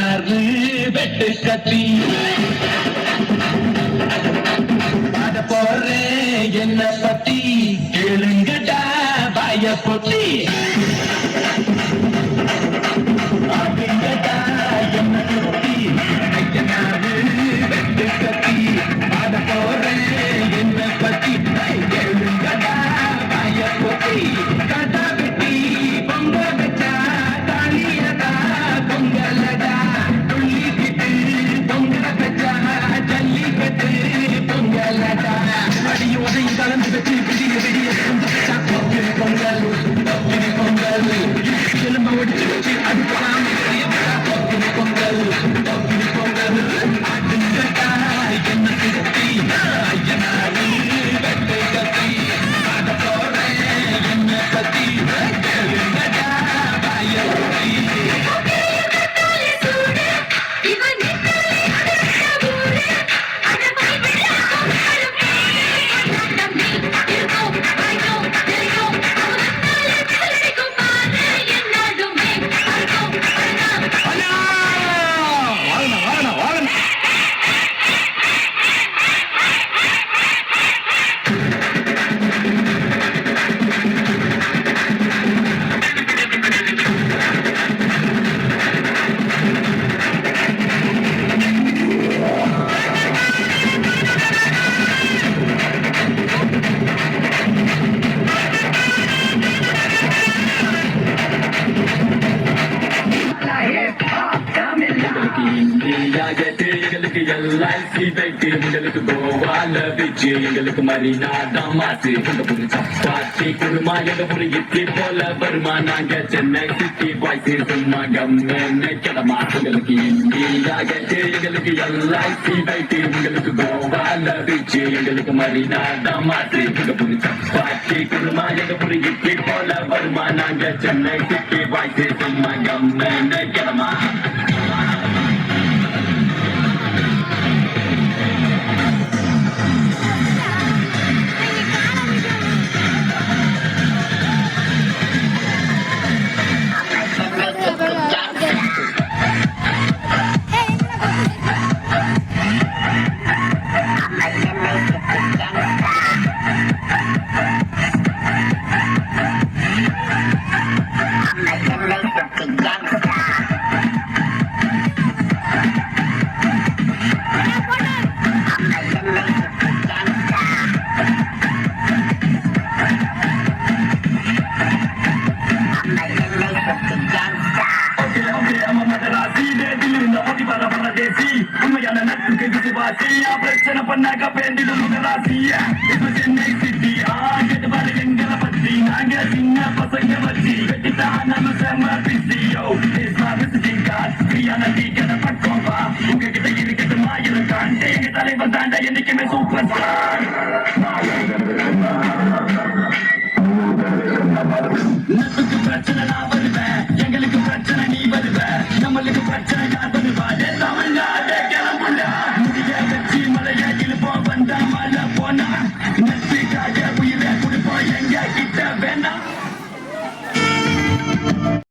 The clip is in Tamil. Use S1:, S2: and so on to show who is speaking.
S1: ஐயனாறு வெட்டு கத்தி பாட போறேன் என்ன பத்தி கேளுங்கடா பாய பொட்டி அப்படிங்கடா என்ன பத்தி ஐயனாறு வெட்டு கத்தி பாட போறேன் என்ன பத்தி கேளுங்கடா பாய பொட்டி கதா வெட்டி பொங்க வச்சா தாலியதா பொங்கலடா துள்ளிக்கிட்டு பொங்கல வச்சா ஜல்லிக்கட்டு பொங்கலடா அடிய உதையும் கலந்து வச்சு விடிய விடிய பொங்கல் பொங்கல் பொங்கல் எலும்ப ஒடிச்சு வச்சு அதுக்கெல்லாம் பொங்கல் பொங்கல் அதுங்கட்டா என்ன திருப்தி ஐயனாரு வெட்டு கத்தி பாட போறேன் என்ன பத்தி கேளுங்கடா பாய பொட்டி எங்களுக்கு எல்ஐசி வைத்து எங்களுக்கு கோவால வச்சு எங்களுக்கு மரினா மாசு எங்க சப்பாத்தி குருமா எங்க ஒரு இட்லி போல வருமா நாங்க சென்னை சிட்டி பாய்ஸ் சும்மா கம்மே கிடமா எங்களுக்கு இந்தியா கேட்டு எங்களுக்கு எல்ஐசி வைத்து எங்களுக்கு கோவால வச்சு எங்களுக்கு மரினா மாசு எங்க ஒரு சப்பாத்தி குருமா எங்க ஒரு இட்லி போல வருமா நாங்க சென்னை சிட்டி பாய்ஸ் சும்மா கம்மே கிடமா உண்மையான நட்புக்கு விசுவாசியா பிரச்சனை பண்ணாக்க பேண்டிடும் முதலாசியா இப்ப சென்னை சிட்டி ஆகிட்டு பாரு எங்களை பத்தி நாங்க சின்ன பசங்க வச்சு வெட்டித்தான் நம்ம செம்ம பிசியோ விசிட்டிங் கார்டு ஃப்ரீயான டீக்கட பக்கம் வா உங்ககிட்ட இருக்கட்டும் ஆயிரம் காண்டு எங்க தலைவர் தாண்டா என்னைக்குமே சூப்பர் ஸ்டார்